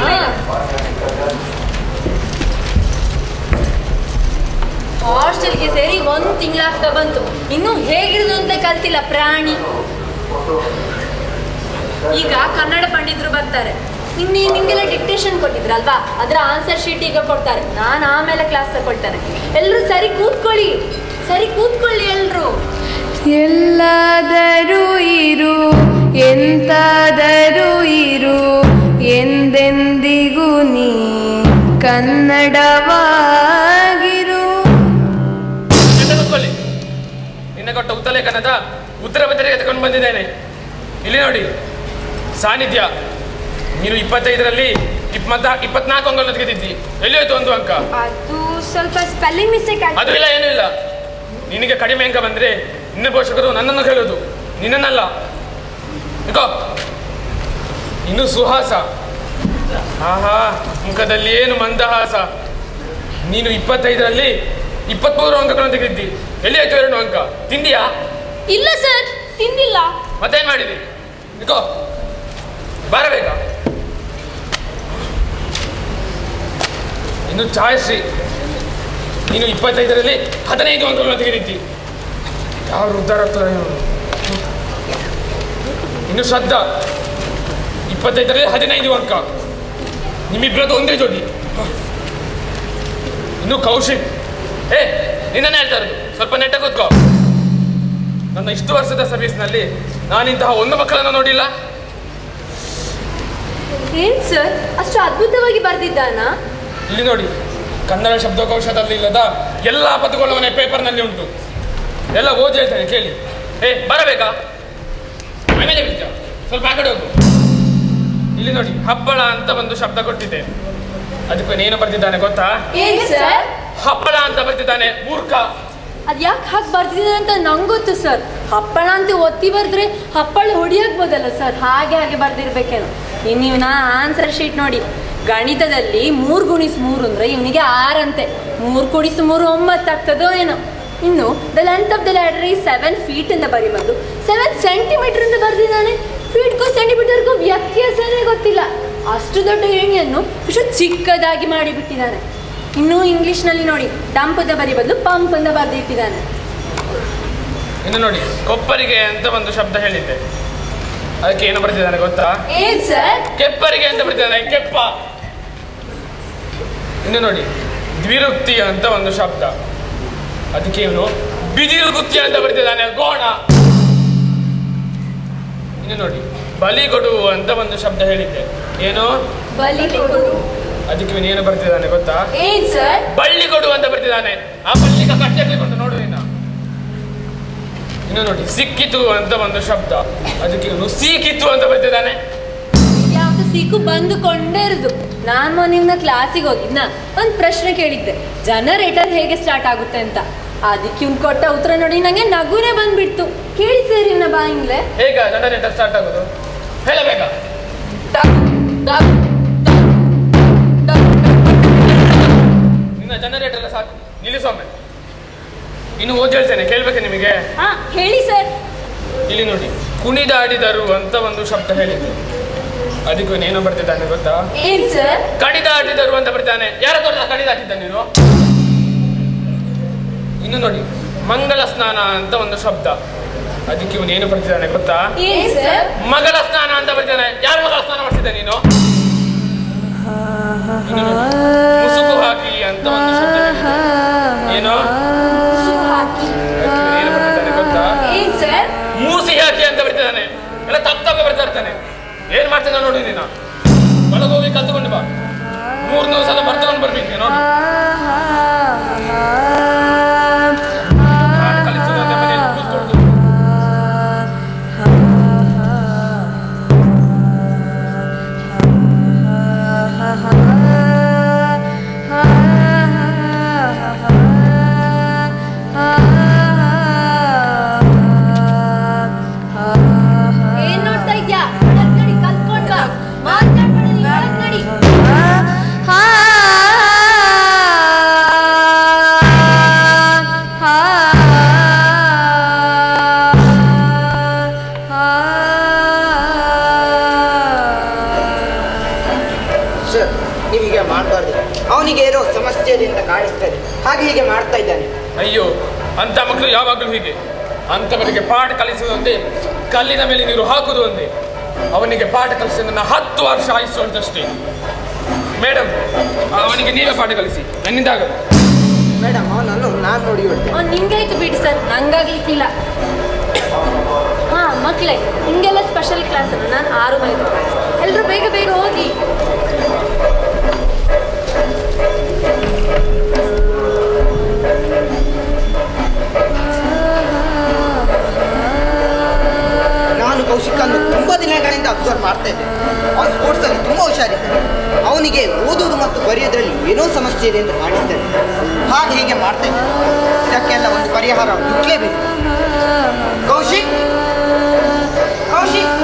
ಹಾಸ್ಟೆಲ್ಗೆ ಸೇರಿ 1 ತಿಂಗಳಾಗ್ತಾ ಬಂತು, ಇನ್ನು ಹೇಗಿರುದು ಅಂತ ಕಲ್ತಿಲ್ಲ ಪ್ರಾಣಿ. ಈಗ ಕನ್ನಡ ಪಂಡಿತರು ಬರ್ತಾರೆ, ನಿಮ್ಗೆಲ್ಲ ಡಿಕ್ಟೇಷನ್ ಕೊಟ್ಟಿದ್ರಲ್ವಾ, ಅದರ ಆನ್ಸರ್ ಶೀಟ್ ಈಗ ಕೊಡ್ತಾರೆ. ನಾನು ಆಮೇಲೆ ಕ್ಲಾಸ್ ತಗೊಳ್ತೇನೆ. ಎಲ್ಲರೂ ಸರಿ ಕೂತ್ಕೊಳ್ಳಿ ಎಲ್ರು. ಎಲ್ಲಾದರೂ ಇರು, ಎಂತಾದರೂ ಇರು, ಎಂದೆಂದಿಗೂ ನೀ ಕನ್ನಡವಾಗಿರು. ನಿನ್ನ ಕೊಟ್ಟ ಉತ್ತಲೇಖನದ ಉತ್ತರ ಪತ್ರಿಕೆ ತಗೊಂಡು ಬಂದಿದ್ದೇನೆ. ಇಲ್ಲಿ ನೋಡಿ, ಸಾನ್ನಿಧ್ಯ ನೀನು 25ರಲ್ಲಿ 24 ಅಂಕಗಳನ್ನು ತೆಗೆದಿದ್ದಿ. ಎಲ್ಲಿ ಹೋಯ್ತು 1 ಅಂಕ? ಅದು ಸ್ವಲ್ಪ ಸ್ಪೆಲ್ಲಿಂಗ್ ಮಿಸ್ಟೇಕ್ ಆಗಿದೆ. ಅದು ಇಲ್ಲ, ಏನೂ ಇಲ್ಲ. ನಿನಗೆ ಕಡಿಮೆ ಅಂಕ ಬಂದ್ರೆ ನಿನ್ನ ಪೋಷಕರು ನನ್ನನ್ನು ಕೇಳೋದು, ನಿನ್ನನ್ನಲ್ಲ. ಇನ್ನು ಸುಹಾಸ, ಆಹಾ ಮುಖದಲ್ಲಿ ಏನು ಮಂದಹಾಸ. ನೀನು 25ರಲ್ಲಿ 23 ಅಂಕಗಳನ್ನು ತೆಗೆದಿದ್ದಿ. ಎಲ್ಲಿ ಆಯ್ತು 2 ಅಂಕ? ತಿಂದಿಯಾ? ಇಲ್ಲ ಸರ್, ತಿಂದಿಲ್ಲ. ಮತ್ತೇನ್ ಮಾಡಿದಿ? ಬರಬೇಕ. ಇನ್ನು ಛಾಯಶ್ರೀ, ನೀನು 25ರಲ್ಲಿ 15 ಅಂಕಗಳನ್ನು ತೆಗೆದಿದ್ದಿ. ಯಾವ ಉದ್ಧಾರ ಆಗ್ತದೆ ಇವನು. ಇನ್ನು ಶ್ರದ್ಧಾ 25ರಲ್ಲಿ 15 ಅಂಕ. ನಿಮ್ಮಿಬ್ಬರದ್ದು ಒಂದೇ ಜೋಡಿ. ಇನ್ನು ಕೌಶಿಕ್, ನಿನ್ನೇ ಹೇಳ್ತಾ ಇರೋದು, ಸ್ವಲ್ಪ ನೆಟ್ಟ ಕೂತ್ಕೋ. ನನ್ನ ಇಷ್ಟು ವರ್ಷದ ಸರ್ವಿಸ್ನಲ್ಲಿ ನಾನಿಂತಹ ಒಂದು ಮಕ್ಕಳನ್ನು ನೋಡಿಲ್ಲ. ಏನ್ ಸರ್ ಅಷ್ಟು ಅದ್ಭುತವಾಗಿ ಬರ್ದಿದ್ದಾನ? ಇಲ್ಲಿ ನೋಡಿ, ಕನ್ನಡ ಶಬ್ದಕೋಶದಲ್ಲಿ ಇಲ್ಲದ ಎಲ್ಲ ಪದಗಳು ಮನೆ ಪೇಪರ್ನಲ್ಲಿ ಉಂಟು. ಎಲ್ಲ ಓದಿ ಹೇಳ್ತೇನೆ, ಕೇಳಿ. ಬರಬೇಕಾ? ಮನೆಗೆ ಬೀಜ ಸ್ವಲ್ಪ ಆ ಕಡೆ ಹೋಗು. ಇಲ್ಲಿ ನೋಡಿ, ಹಪ್ಪಳ ಅಂತ ಒಂದು ಶಬ್ದ ಕೊಟ್ಟಿದೆ. ಅದಕ್ಕೆ ನೀನು ಬರ್ತಿದ್ದಾನೆ ಗೊತ್ತಾ? ಹಪ್ಪಳ ಅಂತ ಬರ್ತಿದ್ದಾನೆ, ಮೂರ್ಖ. ಅದ್ ಯಾಕೆ ಹಾಗೆ ಬರ್ತಿದ್ದಾನೆ ಅಂತ ನಂಗೆ ಗೊತ್ತು ಸರ್. ಹಪ್ಪಳ ಅಂತ ಒತ್ತಿ ಬರ್ದ್ರೆ ಹಪ್ಪಳ ಹೊಡಿಯಾಕ್ಬೋದಲ್ಲ ಸರ್, ಹಾಗೆ ಬರ್ದಿರ್ಬೇಕೇನೋ. ಇವನ ಆನ್ಸರ್ ಶೀಟ್ ನೋಡಿ, ಗಣಿತದಲ್ಲಿ 3 × 3 ಅಂದ್ರೆ ಇವನಿಗೆ 6 ಅಂತೆ. 3 × 3 9 ಆಗ್ತದೋ ಏನೋ. ಇನ್ನು the length of the ladder is 7 feet ಅಂತ ಬರೀಬಾರ್ದು, 7 centimeter ಅಂತ ಬರ್ದಿದ್ದಾನೆ. ಫೀಟ್ಗೂ ಸೆಂಟಿಮೀಟರ್ಗೂ ವ್ಯತ್ಯಾಸನೇ ಗೊತ್ತಿಲ್ಲ. ಅಷ್ಟು ದೊಡ್ಡ ಏಣಿಯನ್ನು ಇಷ್ಟು ಚಿಕ್ಕದಾಗಿ ಮಾಡಿಬಿಟ್ಟಿದ್ದಾನೆ. ಇನ್ನು ಇಂಗ್ಲಿಷ್ನಲ್ಲಿ ನೋಡಿ, ಡಂಪ್ ಅಂತ ಬರೀ ಬದಲು ಪಂಪ್ ಅಂತ ಬರೆದಿಟ್ಟಿದ್ದಾನೆ. ಇನ್ನು ನೋಡಿ, ಕೊಪ್ಪರಿಗೆ ಅಂತ ಒಂದು ಶಬ್ದ ಹೇಳಿದ್ದೆ, ಅದಕ್ಕೆ ಏನು ಬರ್ತಿದ್ದಾನೆ ಗೊತ್ತಾ? ಕೆಪ್ಪರಿಗೆ ಅಂತ ಬರ್ತಿದ್ದಾನೆ, ಕೆಪ್ಪ. ಇನ್ನು ನೋಡಿ, ದ್ವಿರುಕ್ತಿ ಅಂತ ಒಂದು ಶಬ್ದ, ಅದಕ್ಕೆ ಇವನು ಬಿದಿರುಗುತ್ತಿ ಅಂತ ಬರ್ತಿದ್ದಾನೆ, ಗೋಣ. ಇನ್ನು ನೋಡಿ, ಬಲಿಗೊಡು ಅಂತ ಒಂದು ಶಬ್ದ ಹೇಳಿದ್ದೆ, ಏನು? ಅದಕ್ಕೆ ಇವನೇನು ಬರ್ತಿದ್ದಾನೆ ಗೊತ್ತಾ? ಬಳ್ಳಿಗೊಡು ಅಂತ ಬರ್ತಿದ್ದಾನೆ. ಆ ಬಳ್ಳಿಗ ಕಟ್ಟೆಕೊಂಡು ನೋಡು ನೀನು. ಇನ್ನು ನೋಡಿ, ಸಿಕ್ಕಿತು ಅಂತ ಒಂದು ಶಬ್ದ, ಅದಕ್ಕೆ ಇವನು ಸೀಕಿತ್ತು ಅಂತ ಬರ್ತಿದ್ದಾನೆ. ಯಾವ್ದು ಸೀಕು ಬಂದುಕೊಂಡೇ ಇರುದು. ನಾನು ನಿಮ್ನ ಕ್ಲಾಸಿಗೆ ಹೋಗಿದ್ನ, ಒಂದು ಪ್ರಶ್ನೆ ಕೇಳಿದ್ದೆ, ಜನರೇಟರ್ ಹೇಗೆ ಸ್ಟಾರ್ಟ್ ಆಗುತ್ತೆ ಅಂತ. ಅದಕ್ಕೆ ಇವ್ನು ಕೊಟ್ಟ ಉತ್ತರ ನೋಡಿ ನಂಗೆ ನಗುನೇ ಬಂದ್ಬಿಡ್ತು. ಕೇಳಿ ಸರ್ ಇವನ ಬಾಯಿಂಗ್ಲೆ. ಹೇಗ ಜನರೇಟರ್ ಸ್ಟಾರ್ಟ್ ಆಗೋದು ಹೇಳಬೇಕಾ? ನಿನ್ನ ಜನರೇಟರ್ ಸಾಕು, ನಿಲ್ಲಿಸೊಮ್ಮೆ. ಇನ್ನು ಓದಿ ಹೇಳ್ತೇನೆ, ಕೇಳ್ಬೇಕು ನಿಮಗೆ? ಹೇಳಿ ಸರ್. ಇಲ್ಲಿ ನೋಡಿ, ಕುಣಿದಾಡಿದರು ಅಂತ ಒಂದು ಶಬ್ದ ಹೇಳಿದ್ದೆ, ಅದಕ್ಕೂ ಏನೋ ಬರ್ತಿದ್ದಾನೆ ಗೊತ್ತಾ? ಕಡಿದಾಡಿದರು ಅಂತ ಬರ್ತಾನೆ. ಯಾರ ತೋಟ ಕಡಿದಾಟಿದ್ದ ನೀನು? ಇನ್ನು ನೋಡಿ, ಮಂಗಳ ಸ್ನಾನ ಅಂತ ಒಂದು ಶಬ್ದ, ಅದಕ್ಕೆ ಇವನು ಏನು ಬರ್ತಿದ್ದಾನೆ ಗೊತ್ತಾ? ಮಗಳ ಸ್ನಾನ ಅಂತ ಬರ್ತಿದ್ದಾನೆ. ಯಾರ ಮಗಳ ಸ್ನಾನ ಮಾಡ್ತಿದ್ದ ನೀನು? ಮುಸುಕು ಹಾಕಿ ಅಂತ ಒಂದು ಶಬ್ದ, ಏನು ಏನು ಬರ್ತಿದ್ದಾನೆ ಗೊತ್ತಾ? ಮೂಸಿ ಹಾಕಿ ಅಂತ ಬರ್ತಿದ್ದಾನೆ. ಎಲ್ಲ ತಪ್ಪ ಬರ್ತಾ ಇರ್ತಾನೆ. ಏನ್ ಮಾಡ್ತಿದ್ದ ನೋಡಿ ನೀನು, ಒಳಗೋಗಿ ಕಲ್ತ್ಕೊಂಡು ಬಾ. 3 ಸಲ ಬರ್ತಕೊಂಡು ಬರ್ಬೇಕು ನೋಡಿ. ಹೀಗೆ ಮಾಡಬಾರ್ದು. ಅವನಿಗೆ ಏನೋ ಸಮಸ್ಯೆ ಇದೆ ಅಂತ ಕಾಣಿಸ್ತದೆ, ಹಾಗೆ ಹೀಗೆ ಮಾಡ್ತಾ ಇದ್ದಾನೆ. ಅಯ್ಯೋ, ಅಂತ ಮಕ್ಕಳು ಯಾವಾಗಲೂ ಹೀಗೆ. ಅಂಥವರಿಗೆ ಪಾಠ ಕಲಿಸುವುದೊಂದೇ, ಕಲ್ಲಿನ ಮೇಲೆ ನೀರು ಹಾಕುವುದು ಒಂದೇ. ಅವನಿಗೆ ಪಾಠ ಕಲಿಸಿ ನನ್ನ 10 ವರ್ಷ ಆಯಿಸುವಂತಷ್ಟೇ. ಮೇಡಮ್, ಅವನಿಗೆ ನೀವೇ ಪಾಠ ಕಲಿಸಿ, ನನ್ನಿಂದ ಆಗಲ್ಲ. ಮೇಡಮ್, ಅವನನ್ನು ನಾನು ನೋಡಿ ಹೇಳ್ತೇನೆ. ನಿಂಗಾಯ್ತು ಬಿಡಿ ಸರ್, ನಂಗಾಗ್ಲಿಕ್ಕಿಲ್ಲ. ಮಕ್ಕಳೇ, ನಿಮಗೆಲ್ಲ ಸ್ಪೆಷಲ್ ಕ್ಲಾಸ್ ಅನ್ನು ನಾನು 6 ಮನೆಗೆ ಎಲ್ಲರೂ ಬೇಗ ಬೇಗ ಹೋಗಿ. ನಾನು ಕೌಶಿಕನ್ನು ತುಂಬ ದಿನಗಳಿಂದ ಅಬ್ಸರ್ವ್ ಮಾಡ್ತಾ ಇದ್ದೆ. ಅವನು ಸ್ಪೋರ್ಟ್ಸಲ್ಲಿ ತುಂಬ ಹುಷಾರಿದ್ದಾನೆ. ಅವನಿಗೆ ಓದೋದು ಮತ್ತು ಬರೆಯೋದ್ರಲ್ಲಿ ಏನೋ ಸಮಸ್ಯೆ ಇದೆ ಅಂತ ಕಾಣಿಸ್ತೇನೆ. ಹಾಗೆ ಹೀಗೆ ಮಾಡ್ತಾ ಇದ್ದೆ. ಇದಕ್ಕೆಲ್ಲ ಒಂದು ಪರಿಹಾರ ಹುಡುಕಲೇಬೇಕು. ಕೌಶಿಕ್, ಕೌಶಿಕ್,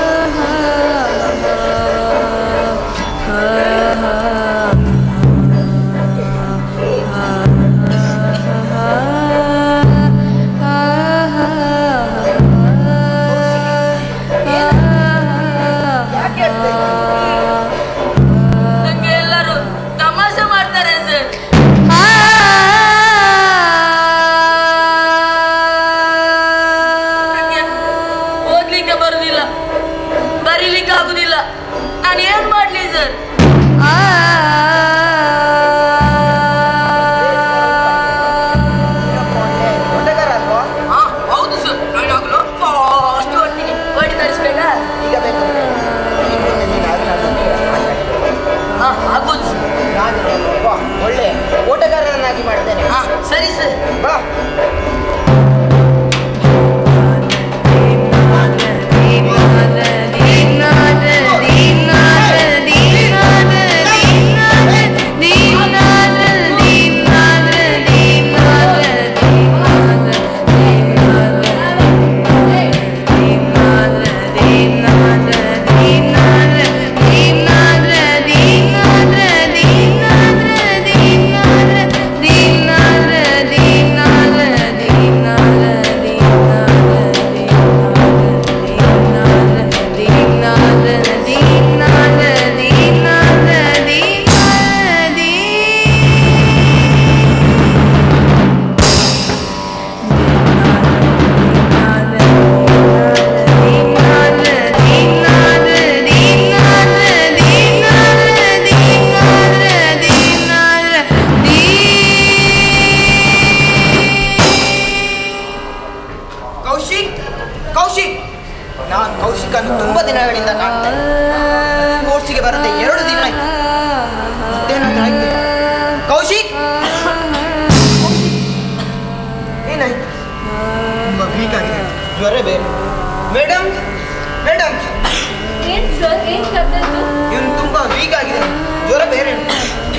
ನಂಗೆ ಎಲ್ಲರೂ ತಮಾಷೆ ಮಾಡ್ತಾರೆ ಸರ್. ಓದ್ಲಿಕ್ಕೆ ಬರುದಿಲ್ಲ, ಬರೀಲಿಕ್ಕೆ ಆಗುದಿಲ್ಲ. ನಾನು ಏನ್ ಮಾಡ್ಲಿ ಸರ್? ಹೌದು ಸರ್, ನಾನಾಗಲು ಫಾಸ್ಟ್ ಓದ್ತೀನಿ. ಓಡಿ ತರಿಸ್ಬೇಕಾ? ಈಗ ಬೇಕು. ಆಗ್ಬೋದು ಸರ್. ನಾನು ಒಬ್ಬ ಒಳ್ಳೆ ಓಟಗಾರರನ್ನಾಗಿ ಮಾಡ್ತೇನೆ. ಸರಿ ಸರ್. ಬಾ. ನಾನು ಕೌಶಿಕನ್ನು ತುಂಬ ದಿನಗಳಿಂದ ಕಾಣ್ತಾ ಇದ್ದೆ. ಸ್ಪೋರ್ಟ್ಸಿಗೆ ಬರದೆ 2 ದಿನ ಆಯ್ತು. ಮತ್ತೇನಾದ್ರೂ ಆಯ್ತು? ಕೌಶಿಕ್, ಏನಾಯ್ತು? ತುಂಬ ವೀಕ್ ಆಗಿದೆ, ಜ್ವರ ಬೇರೆ. ಮೇಡಮ್, ಮೇಡಮ್, ಏನ್ ಸರ್, ಏನ್ ಕದ್ದದ್ದು? ಇವನು ತುಂಬ ವೀಕ್ ಆಗಿದೆ, ಜ್ವರ ಬೇರೆ.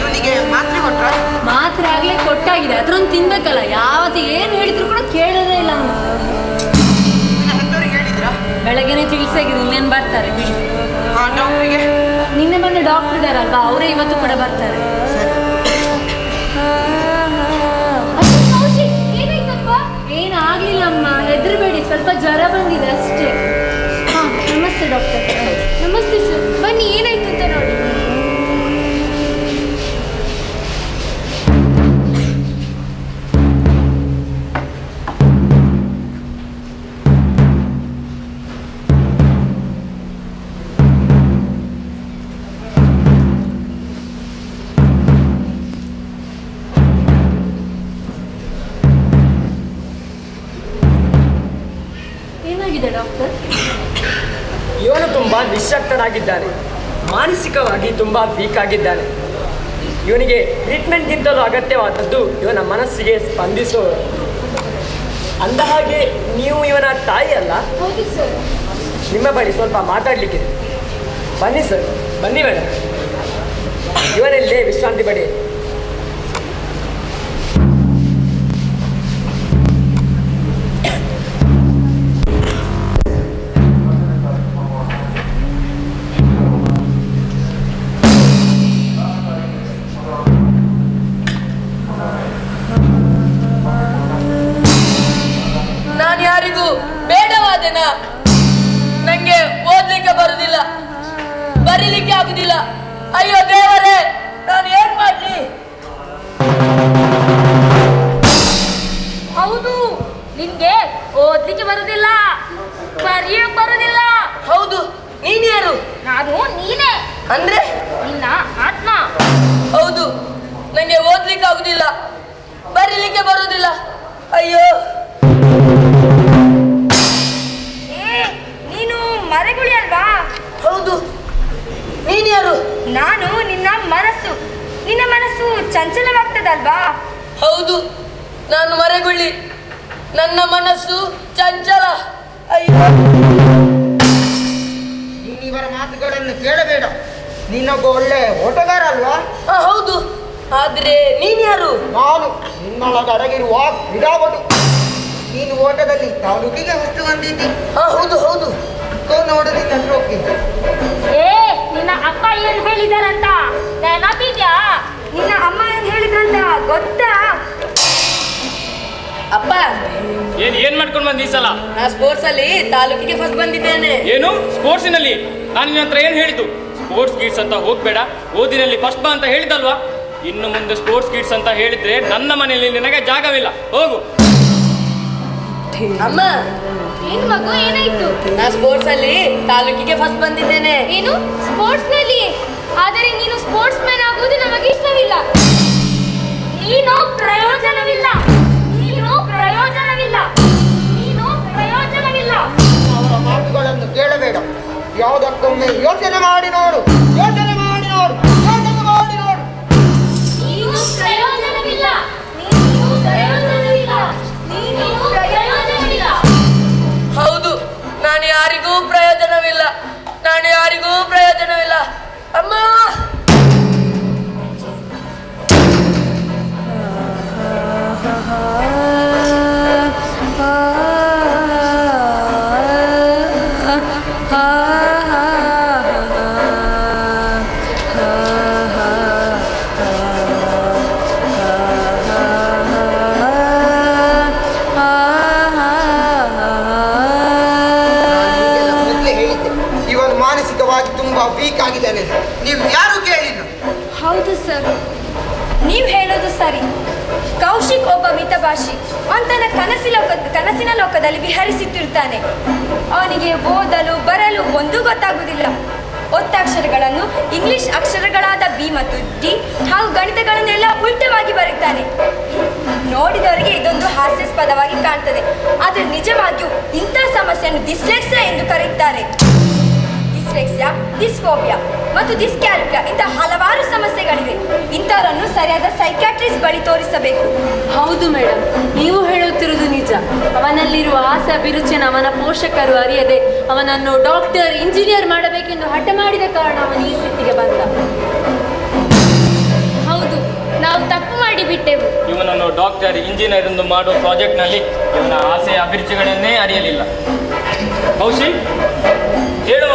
ಇವನಿಗೆ ಮಾತ್ರೆ ಕೊಟ್ರ? ಮಾತ್ರೆ ಆಗ್ಲೇ ಕೊಟ್ಟಾಗಿದೆ, ಅದ್ರೊಂದು ತಿನ್ಬೇಕಲ್ಲ. ಯಾವತ್ತು ಏನ್ ಹೇಳಿದ್ರು ಕೂಡ ಕೇಳೋದೇ ಇಲ್ಲ ಅವನು. ಬೆಳಗ್ಗೆನೆ ತಿಳಿಸಾಗಿದೆ, ಇನ್ನೇನು ಬರ್ತಾರೆ ಬಿಡಿ. ಡಾಕ್ಟ್ರಿಗೆ ನಿನ್ನೆ ಬಂದು ಡಾಕ್ಟರ್ ಇದಾರಲ್ವಾ, ಅವರೇ ಇವತ್ತು ಕೂಡ ಬರ್ತಾರೆ. ಏನಾಗ್ಲಿಲ್ಲ ಅಮ್ಮ, ಹೆದರಬೇಡಿ, ಸ್ವಲ್ಪ ಜ್ವರ ಬಂದಿದೆ ಅಷ್ಟೇ. ನಮಸ್ತೆ ಡಾಕ್ಟರ್. ನಮಸ್ತೆ ಸರ್, ಬನ್ನಿ ಏನಾಯ್ತು ಅಂತ ನೋಡಿ. ಡಾಕ್ಟರ್, ಇವನು ತುಂಬಾ ನಿಶ್ಶಕ್ತನಾಗಿದ್ದಾನೆ, ಮಾನಸಿಕವಾಗಿ ತುಂಬಾ ವೀಕ್ ಆಗಿದ್ದಾನೆ. ಇವನಿಗೆ ಟ್ರೀಟ್ಮೆಂಟ್ಗಿಂತಲೂ ಅಗತ್ಯವಾದದ್ದು ಇವನ ಮನಸ್ಸಿಗೆ ಸ್ಪಂದಿಸೋ. ಅಂದ ಹಾಗೆ ನೀವು ಇವನ ತಾಯಿ ಅಲ್ಲ? ಹೌದು ಸರ್. ನಿಮ್ಮ ಬಳಿ ಸ್ವಲ್ಪ ಮಾತಾಡಲಿಕ್ಕಿದೆ. ಬನ್ನಿ ಸರ್, ಬನ್ನಿ ಮೇಡಮ್. ಇವನಲ್ಲೇ ವಿಶ್ರಾಂತಿ ಪಡಿ. ನಾನು ಯಾರಿಗೂ ಬೇಡವಾದೆನಾ? ನಂಗೆ ಓದ್ಲಿಕ್ಕೆ ಬರುದಿಲ್ಲ, ಬರೀಲಿಕ್ಕೆ ಆಗುದಿಲ್ಲ. ಅಯ್ಯೋ ದೇವರೇ, ನಾನು ಏನ್ ನಿನ್ಗೆ ಓದ್ಲಿಕ್ಕೆ ಬರುದಿಲ್ಲ, ಬರೆಯಕ್ ಬರುದಿಲ್ಲ. ಹೌದು, ನೀನ್ ಯಾರು? ನಾನು ನೀನೇ ಅಂದ್ರೆ ನಿನ್ನ ಆತ್ಮ. ಹೌದು, ನಂಗೆ ಓದ್ಲಿಕ್ಕೆ ಆಗುದಿಲ್ಲ, ಬರೀಲಿಕ್ಕೆ ಬರುದಿಲ್ಲ. ಅಯ್ಯೋ, ನೀನು ಮರೆಗುಳಿ ಅಲ್ವಾ? ಹೌದು, ನೀನ್ ಯಾರು? ನಾನು ನಿನ್ನ ಮನಸ್ಸು. ನಿನ್ನ ಮನಸ್ಸು ಚಂಚಲವಾಗ್ತದಲ್ವಾ? ಹೌದು, ನಾನು ಮರೆಗುಳ್ಳಿ, ನನ್ನ ಮನಸ್ಸು ಚಂಚಲ. ಅಯ್ಯೋ, ನೀನಿವರ ಮಾತುಗಳನ್ನು ಕೇಳಬೇಡ. ನೀನೊಬ್ಬ ಒಳ್ಳೆ ಓಟಗಾರ ಅಲ್ವಾ? ಹೌದು, ಆದ್ರೆ ನೀನ್ ಯಾರು? ನಾನು ನಿನ್ನೊಳಗೆ ಅಡಗಿರುವ ಕ್ರೀಡಾಪಟು. ನೀನು ಓಟದಲ್ಲಿ ತಾಲೂಕಿಗೆ ಹೊತ್ತು ಬಂದಿದ್ದಿ. ಹೌದು ಹೌದು. ನೋಡು ನಿನ್ನ ಟ್ರೋಫಿ. ನಿನ್ನ ಅಪ್ಪ ಏನ್ ಹೇಳಿದಾರಂತ ನೆನಪಿದ್ಯಾ? ನಿನ್ನ ಅಮ್ಮ ಏನ್ ಹೇಳಿದ್ರಂತ ಗೊತ್ತಾ? ಅಪ್ಪ, ಏನ್ ಮಾಡ್ಕೊಂಡು ಬಂದಿ ಈ ಸಲ? ನಾ ಸ್ಪೋರ್ಟ್ಸ್ ಅಲ್ಲಿ ತಾಲೂಕಿಗೆ ಫಸ್ಟ್ ಬಂದಿದ್ದೇನೆ. ಏನು ಸ್ಪೋರ್ಟ್ಸಿನಲ್ಲಿ? ನಾನು ನಿನ್ನ ಹತ್ರ ಏನು ಹೇಳಿದ್ದು? ಸ್ಪೋರ್ಟ್ಸ್ ಕಿಡ್ಸ್ ಅಂತ ಹೋಗ್ಬೇಡ, ಓದಿನಲ್ಲಿ ಫಸ್ಟ್ ಬಾ ಅಂತ ಹೇಳಿದಲ್ವಾ? ಇನ್ನು ಮುಂದೆ ಸ್ಪೋರ್ಟ್ಸ್ ಕಿಡ್ಸ್ ಅಂತ ಹೇಳಿದ್ರೆ ನನ್ನ ಮನೆಯಲ್ಲಿ ನಿನಗೆ ಜಾಗವಿಲ್ಲ, ಹೋಗು. ಅಮ್ಮ, ಏನ್ ಮಗು, ಏನಾಯ್ತು? ನಾ ಸ್ಪೋರ್ಟ್ಸ್ ಅಲ್ಲಿ ತಾಲೂಕಿಗೆ ಫಸ್ಟ್ ಬಂದಿದ್ದೇನೆ. ಏನು ಸ್ಪೋರ್ಟ್ಸ್ ನಲ್ಲಿ? ಆದರೆ ನೀನು ಸ್ಪೋರ್ಟ್ಸ್ ಮ್ಯಾನ್ ಆಗುವುದು ನಮಗೆ ಇಷ್ಟವಿಲ್ಲ. ನೀನು ಪ್ರಯೋಜನವಿಲ್ಲ, ನೀನು ಪ್ರಯೋಜನವಿಲ್ಲ, ನೀನು ಪ್ರಯೋಜನವಿಲ್ಲ. ಅವರ ಮಾತುಗಳನ್ನು ಕೇಳಬೇಡ. ಯಾವುದಕ್ಕೊಮ್ಮೆ ಯೋಚನೆ ಮಾಡಿ ನೋಡು, ಯೋಚನೆ ಮಾಡಿ ನೋಡು, ಯೋಚನೆ ಮಾಡಿ ನೋಡು. ನೀನು ಪ್ರಯೋಜನವಿಲ್ಲ, ನೀನು ಪ್ರಯೋಜನವಿಲ್ಲ, ನೀನು ಪ್ರಯೋಜನವಿಲ್ಲ. ಹೌದು, ನಾನು ಯಾರಿಗೂ ಪ್ರಯೋಜನವಿಲ್ಲ, ನಾನು ಯಾರಿಗೂ ಪ್ರಯೋಜನವಿಲ್ಲ. ಅಮ್ಮ, ಮೊದಲೇ ಹೇಳಿದ್ದೆ, ಇವನು ಮಾನಸಿಕವಾಗಿ ತುಂಬಾ ವೀಕ್ ಆಗಿದ್ದಾನೆ. ನೀವು ಯಾರು ಕೇಳಿಲ್ಲ? ಹೌದು ಸರ್, ನೀವು ಹೇಳೋದು ಸರಿ. ಕೌಶಿಕ್ ಒಬ್ಬ ಮಿತಭಾಷಿ. ಅವನ ಕನಸಿನ ಲೋಕದಲ್ಲಿ ವಿಹರಿಸುತ್ತಿರ್ತಾನೆ. ಅವನಿಗೆ ಓದಲು ಬರಲು ಒಂದೂ ಗೊತ್ತಾಗುವುದಿಲ್ಲ. ಒತ್ತಕ್ಷರಗಳನ್ನು ಇಂಗ್ಲಿಷ್ ಅಕ್ಷರಗಳಾದ ಬಿ ಮತ್ತು ಡಿ ಹಾಗೂ ಗಣಿತಗಳನ್ನೆಲ್ಲ ಉಲ್ಟವಾಗಿ ಬರುತ್ತಾನೆ. ನೋಡಿದವರಿಗೆ ಇದೊಂದು ಹಾಸ್ಯಾಸ್ಪದವಾಗಿ ಕಾಣ್ತದೆ, ಆದರೆ ನಿಜವಾಗಿಯೂ ಇಂಥ ಸಮಸ್ಯೆಯನ್ನು ಡಿಸ್ಲೆಕ್ಸಿಯಾ ಎಂದು ಕರೆಯುತ್ತಾರೆ. ಡಿಸ್ಲೆಕ್ಸಿಯಾ, ಡಿಸ್ಫೋಬಿಯಾ ಮತ್ತು ಡಿಸ್ಕ್ಯಾಲ್ಕುಲಿಯಾ ಇಂಥ ಹಲವಾರು ಸಮಸ್ಯೆಗಳಿವೆ. ಇಂಥವರನ್ನು ಸರಿಯಾದ ಸೈಕ್ಯಾಟ್ರಿಸ್ಟ್ ಬಳಿ ತೋರಿಸಬೇಕು. ಹೌದು ಮೇಡಮ್, ನೀವು ಹೇಳುತ್ತಿರುವುದು ನಿಜ. ಅವನಲ್ಲಿರುವ ಆಸೆ ಅಭಿರುಚಿಯನ್ನು ಅವನ ಪೋಷಕರು ಅರಿಯದೆ ಅವನನ್ನು ಡಾಕ್ಟರ್, ಇಂಜಿನಿಯರ್ ಮಾಡಬೇಕೆಂದು ಹಠ ಮಾಡಿದ ಕಾರಣ ಅವನು ಈ ಸ್ಥಿತಿಗೆ ಬಂದ. ಹೌದು, ನಾವು ತಪ್ಪು ಮಾಡಿಬಿಟ್ಟೆವು. ಇವನನ್ನು ಡಾಕ್ಟರ್, ಇಂಜಿನಿಯರ್ ಎಂದು ಮಾಡುವ ಪ್ರಾಜೆಕ್ಟ್ನಲ್ಲಿ ಇವನ ಆಸೆ ಅಭಿರುಚಿಗಳನ್ನೇ ಅರಿಯಲಿಲ್ಲ. ಕೌಶಿಕ್, ಹೇಳುವ.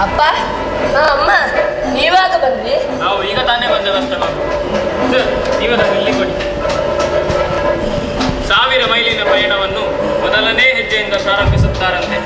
ಅಪ್ಪ, ಅಮ್ಮ, ನೀವಾಗ ಬಂದ್ರಿ? ನಾವು ಈಗ ತಾನೇ ಬಂದೆವಷ್ಟೇ ಮಗು. ಸರ್, ನೀವದನ್ನು ಇಲ್ಲಿ ಕೊಡಿ. 1000 ಮೈಲಿನ ಪಯಣವನ್ನು ಮೊದಲನೇ ಹೆಜ್ಜೆಯಿಂದ ಪ್ರಾರಂಭಿಸುತ್ತಾರಂತೆ.